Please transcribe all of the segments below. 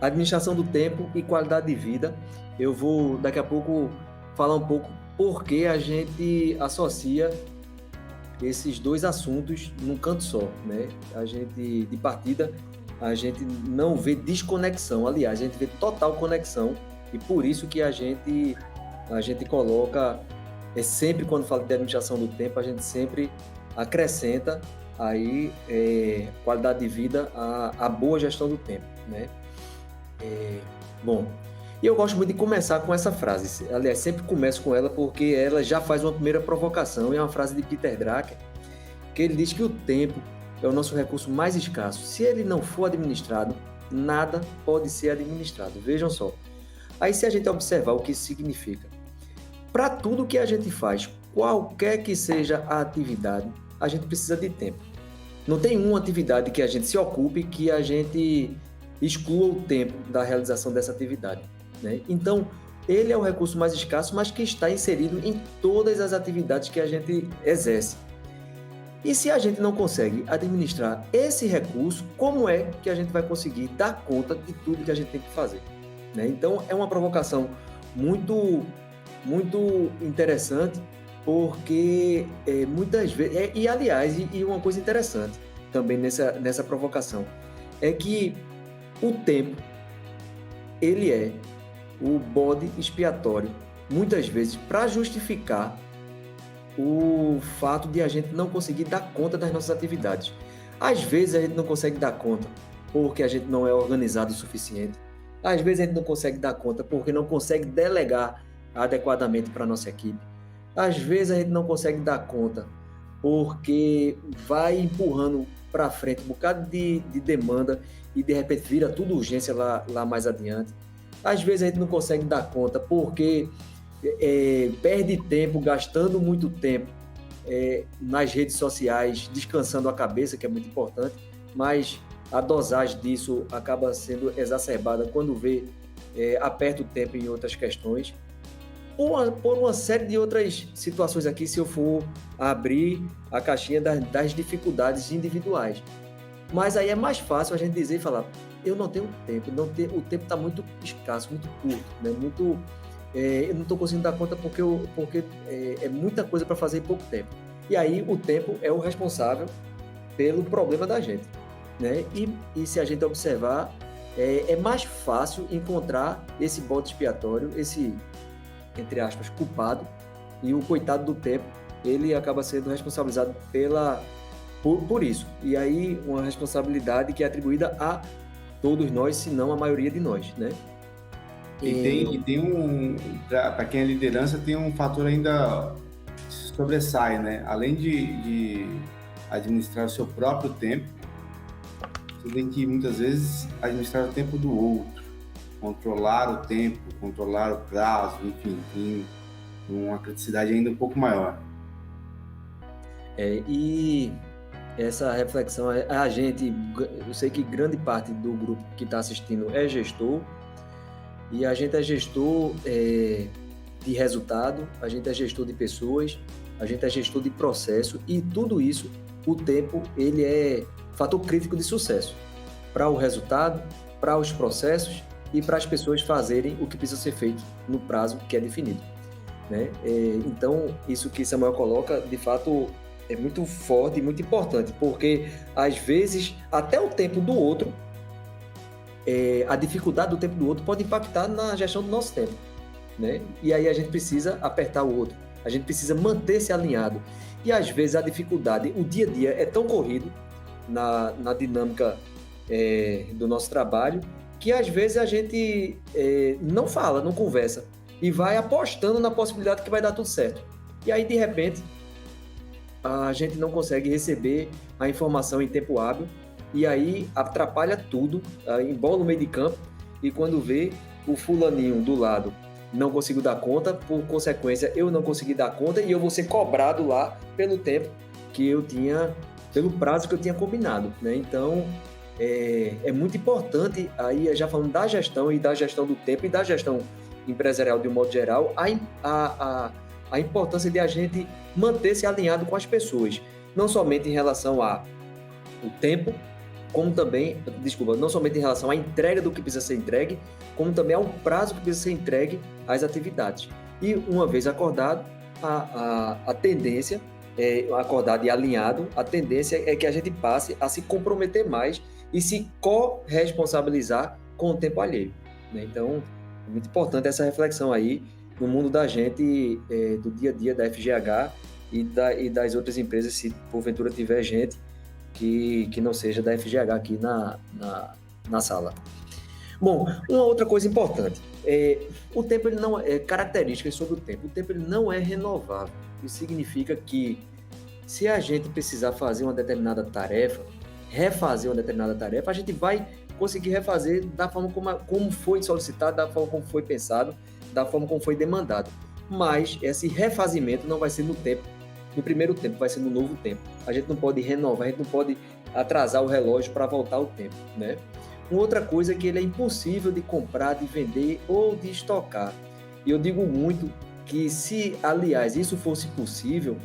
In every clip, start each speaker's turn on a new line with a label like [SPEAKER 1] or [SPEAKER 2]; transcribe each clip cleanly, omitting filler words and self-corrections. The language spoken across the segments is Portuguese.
[SPEAKER 1] administração do tempo e qualidade de vida. Eu vou, daqui a pouco, falar um pouco por que a gente associa esses dois assuntos num canto só, né? A gente, de partida, a gente não vê desconexão, aliás, a gente vê total conexão, e por isso que a gente coloca, sempre quando fala de administração do tempo, a gente sempre acrescenta aí qualidade de vida à boa gestão do tempo, né? Bom, e eu gosto muito de começar com essa frase. Aliás, sempre começo com ela porque ela já faz uma primeira provocação. E é uma frase de Peter Drucker, que ele diz que o tempo é o nosso recurso mais escasso. Se ele não for administrado, nada pode ser administrado. Vejam só. Aí, se a gente observar o que isso significa, para tudo que a gente faz, qualquer que seja a atividade, a gente precisa de tempo. Não tem uma atividade que a gente se ocupe que a gente exclua o tempo da realização dessa atividade, né? Então, ele é o recurso mais escasso, mas que está inserido em todas as atividades que a gente exerce. E se a gente não consegue administrar esse recurso, como é que a gente vai conseguir dar conta de tudo que a gente tem que fazer, né? Então, é uma provocação muito, muito interessante, porque muitas vezes... aliás, uma coisa interessante também nessa provocação, é que o tempo, ele é o bode expiatório, muitas vezes, para justificar o fato de a gente não conseguir dar conta das nossas atividades. Às vezes a gente não consegue dar conta porque a gente não é organizado o suficiente. Às vezes a gente não consegue dar conta porque não consegue delegar adequadamente para a nossa equipe. Às vezes a gente não consegue dar conta porque vai empurrando para frente um bocado de demanda e de repente vira tudo urgência lá mais adiante. Às vezes a gente não consegue dar conta porque perde tempo, gastando muito tempo nas redes sociais, descansando a cabeça, que é muito importante, mas a dosagem disso acaba sendo exacerbada quando aperta o tempo em outras questões. Por uma série de outras situações aqui, se eu for abrir a caixinha das dificuldades individuais. Mas aí é mais fácil a gente dizer e falar, eu não tenho tempo, o tempo está muito escasso, muito curto, né? Eu não estou conseguindo dar conta porque é muita coisa para fazer em pouco tempo. E aí o tempo é o responsável pelo problema da gente, né? E se a gente observar, é mais fácil encontrar esse bode expiatório, esse, entre aspas, culpado, e o coitado do tempo, ele acaba sendo responsabilizado por isso. E aí uma responsabilidade que é atribuída a todos nós, se não a maioria de nós, né?
[SPEAKER 2] Para quem é liderança, tem um fator ainda que se sobressai, né? Além de administrar o seu próprio tempo, você tem que muitas vezes administrar o tempo do outro, controlar o tempo, controlar o prazo, enfim, tem uma criticidade ainda um pouco maior.
[SPEAKER 1] E essa reflexão, eu sei que grande parte do grupo que está assistindo é gestor, e a gente é gestor de resultado, a gente é gestor de pessoas, a gente é gestor de processo, e tudo isso, o tempo, ele é fator crítico de sucesso para o resultado, para os processos e para as pessoas fazerem o que precisa ser feito no prazo que é definido, né? Então, isso que Samuel coloca, de fato, é muito forte e muito importante, porque às vezes até o tempo do outro, a dificuldade do tempo do outro pode impactar na gestão do nosso tempo, né? E aí a gente precisa apertar o outro, a gente precisa manter-se alinhado. E às vezes a dificuldade, o dia a dia é tão corrido na dinâmica do nosso trabalho, que às vezes a gente não fala, não conversa, e vai apostando na possibilidade que vai dar tudo certo. E aí, de repente, a gente não consegue receber a informação em tempo hábil, e aí atrapalha tudo, embola o meio de campo, e quando vê, o fulaninho do lado não conseguiu dar conta, por consequência, eu não consegui dar conta, e eu vou ser cobrado lá pelo tempo que eu tinha, pelo prazo que eu tinha combinado, né? Então, é muito importante, aí já falando da gestão e da gestão do tempo e da gestão empresarial de um modo geral, a importância de a gente manter-se alinhado com as pessoas, não somente em relação ao tempo, como também, desculpa, não somente em relação à entrega do que precisa ser entregue, como também ao prazo que precisa ser entregue às atividades. E uma vez acordado, a tendência, acordado e alinhado, a tendência é que a gente passe a se comprometer mais e se corresponsabilizar com o tempo alheio, né? Então, é muito importante essa reflexão aí no mundo da gente, do dia a dia da FGH e das outras empresas, se porventura tiver gente que não seja da FGH aqui na sala. Bom, uma outra coisa importante, o tempo ele não é características sobre o tempo ele não é renovável. Isso significa que se a gente precisar fazer uma determinada tarefa, refazer uma determinada tarefa, a gente vai conseguir refazer da forma como foi solicitado, da forma como foi pensado, da forma como foi demandado. Mas esse refazimento não vai ser no primeiro tempo, vai ser no novo tempo. A gente não pode renovar, a gente não pode atrasar o relógio para voltar ao tempo, né? Uma outra coisa é que ele é impossível de comprar, de vender ou de estocar. E eu digo muito que se, aliás, isso fosse possível,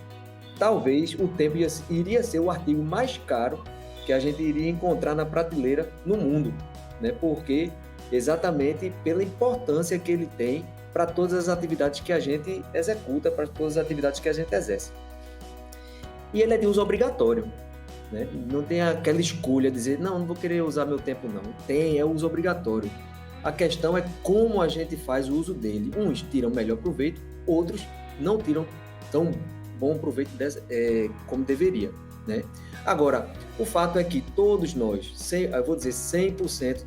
[SPEAKER 1] talvez o tempo iria ser o artigo mais caro que a gente iria encontrar na prateleira no mundo, né? Porque exatamente pela importância que ele tem para todas as atividades que a gente executa, para todas as atividades que a gente exerce. E ele é de uso obrigatório, né? Não tem aquela escolha de dizer, não vou querer usar meu tempo não. É uso obrigatório. A questão é como a gente faz o uso dele. Uns tiram melhor proveito, outros não tiram tão bom proveito como deveria, né? Agora, o fato é que todos nós, eu vou dizer 100%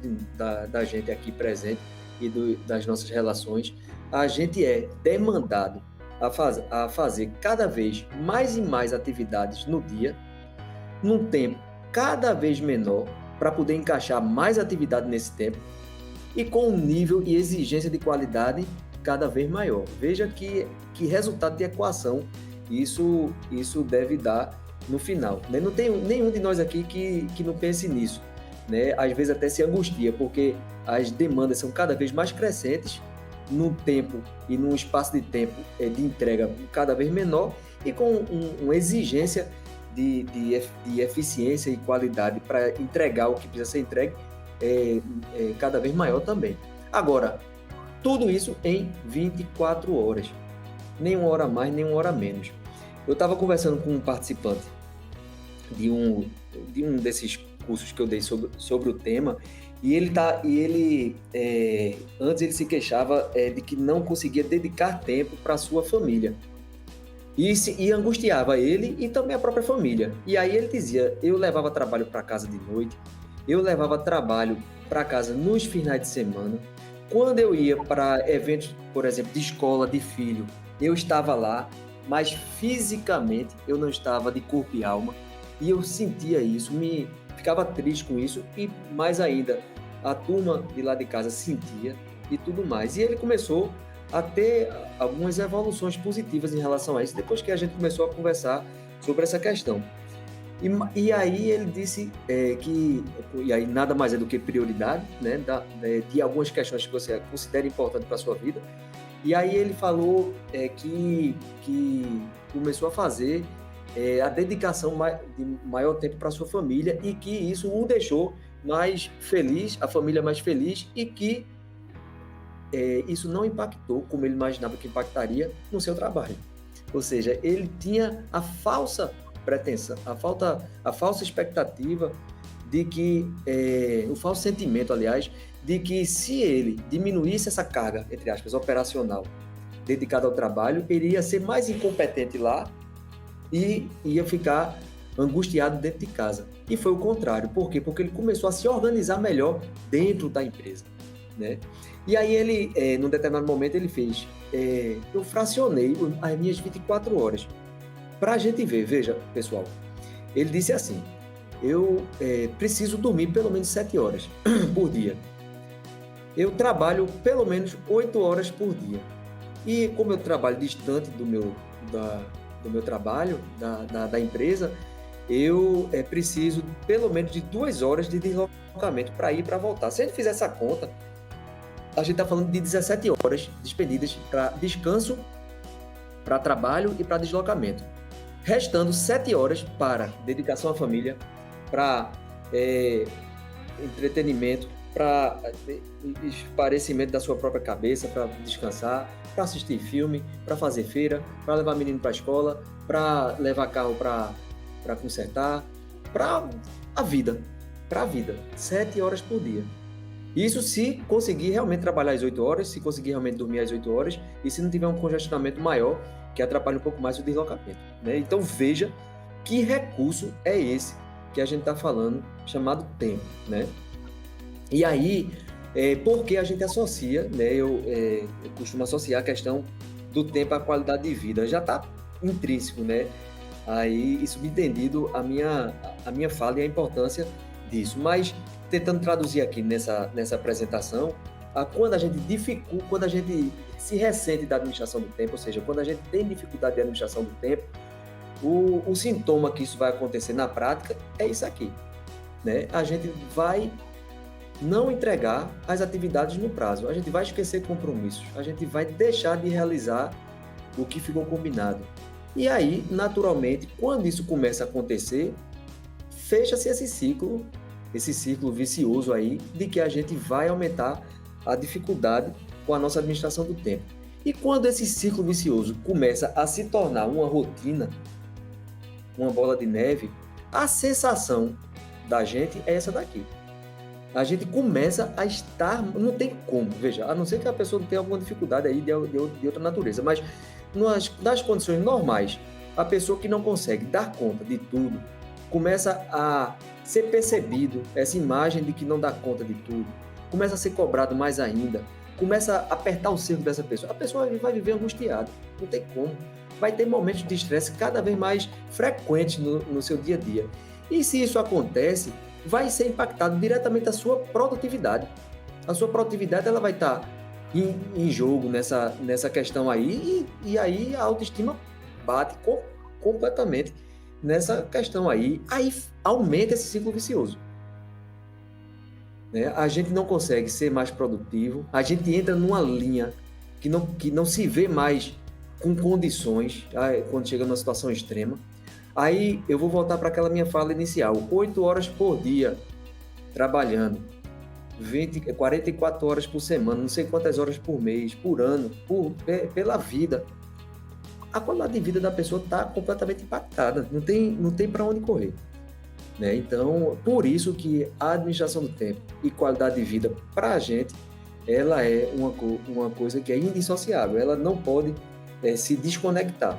[SPEAKER 1] da gente aqui presente e das nossas relações, a gente é demandado a fazer cada vez mais e mais atividades no dia, num tempo cada vez menor, para poder encaixar mais atividade nesse tempo e com um nível e exigência de qualidade cada vez maior. Veja que resultado de equação isso deve dar no final, né? Não tem nenhum de nós aqui que não pense nisso, né? Às vezes até se angustia, porque as demandas são cada vez mais crescentes, num tempo e num espaço de tempo de entrega cada vez menor e com uma exigência de eficiência e qualidade para entregar o que precisa ser entregue cada vez maior também. Agora, tudo isso em 24 horas. Nem uma hora mais, nem uma hora menos. Eu estava conversando com um participante de um desses cursos que eu dei sobre o tema, e antes ele se queixava de que não conseguia dedicar tempo para a sua família. E angustiava ele e também a própria família. E aí ele dizia, eu levava trabalho para casa de noite, eu levava trabalho para casa nos finais de semana. Quando eu ia para eventos, por exemplo, de escola, de filho, eu estava lá, mas fisicamente eu não estava de corpo e alma. E eu sentia isso, ficava triste com isso, e mais ainda, a turma de lá de casa sentia e tudo mais. E ele começou a ter algumas evoluções positivas em relação a isso, depois que a gente começou a conversar sobre essa questão. E aí ele disse e aí nada mais é do que prioridade, né, de algumas questões que você considera importante para a sua vida. E aí ele falou que começou a fazer a dedicação de maior tempo para a sua família, e que isso o deixou mais feliz, a família mais feliz, e que isso não impactou como ele imaginava que impactaria no seu trabalho. Ou seja, ele tinha a falsa pretensão, a falsa expectativa de que, o falso sentimento, aliás, de que se ele diminuísse essa carga, entre aspas, operacional, dedicada ao trabalho, ele ia ser mais incompetente lá e ia ficar angustiado dentro de casa. E foi o contrário. Por quê? Porque ele começou a se organizar melhor dentro da empresa, né? E aí ele, num determinado momento, ele fez, eu fracionei as minhas 24 horas. Para a gente ver, veja, pessoal, ele disse assim, eu preciso dormir pelo menos 7 horas por dia. Eu trabalho pelo menos 8 horas por dia. E como eu trabalho distante do meu trabalho, da empresa, eu preciso pelo menos de 2 horas de deslocamento para ir e para voltar. Se a gente fizer essa conta, a gente está falando de 17 horas despendidas para descanso, para trabalho e para deslocamento. Restando 7 horas para dedicação à família, para entretenimento, para esparecimento da sua própria cabeça, para descansar, para assistir filme, para fazer feira, para levar menino para a escola, para levar carro para consertar, para a vida, 7 horas por dia. Isso se conseguir realmente trabalhar as 8 horas, se conseguir realmente dormir as 8 horas e se não tiver um congestionamento maior que atrapalhe um pouco mais o deslocamento, né? Então veja que recurso é esse que a gente está falando, chamado tempo, né? E aí, por que a gente associa, né? Eu costumo associar a questão do tempo à qualidade de vida. Já está intrínseco, né? Aí, subentendido a minha fala e a importância disso. Mas, tentando traduzir aqui nessa apresentação, quando a gente se ressente da administração do tempo, ou seja, quando a gente tem dificuldade de administração do tempo, o sintoma que isso vai acontecer na prática é isso aqui, né? A gente vai não entregar as atividades no prazo, a gente vai esquecer compromissos, a gente vai deixar de realizar o que ficou combinado. E aí, naturalmente, quando isso começa a acontecer, fecha-se esse ciclo vicioso aí, de que a gente vai aumentar a dificuldade com a nossa administração do tempo. E quando esse ciclo vicioso começa a se tornar uma rotina, uma bola de neve, a sensação da gente é essa daqui. A gente começa a estar... Não tem como, veja, a não ser que a pessoa tenha alguma dificuldade aí de outra natureza, mas nas condições normais, a pessoa que não consegue dar conta de tudo, começa a ser percebido essa imagem de que não dá conta de tudo, começa a ser cobrado mais ainda, começa a apertar o cerco dessa pessoa. A pessoa vai viver angustiada, não tem como. Vai ter momentos de estresse cada vez mais frequentes no seu dia a dia. E se isso acontece, vai ser impactado diretamente a sua produtividade. A sua produtividade ela vai estar em jogo nessa questão aí, e aí a autoestima bate completamente nessa questão aí aumenta esse ciclo vicioso, né? A gente não consegue ser mais produtivo, a gente entra numa linha que não se vê mais com condições, quando chega numa situação extrema. Aí eu vou voltar para aquela minha fala inicial, 8 horas por dia trabalhando, 44 horas por semana, não sei quantas horas por mês, por ano, pela vida. A qualidade de vida da pessoa está completamente impactada, não tem para onde correr, né? Então, por isso que a administração do tempo e qualidade de vida, para a gente, ela é uma coisa que é indissociável, ela não pode se desconectar.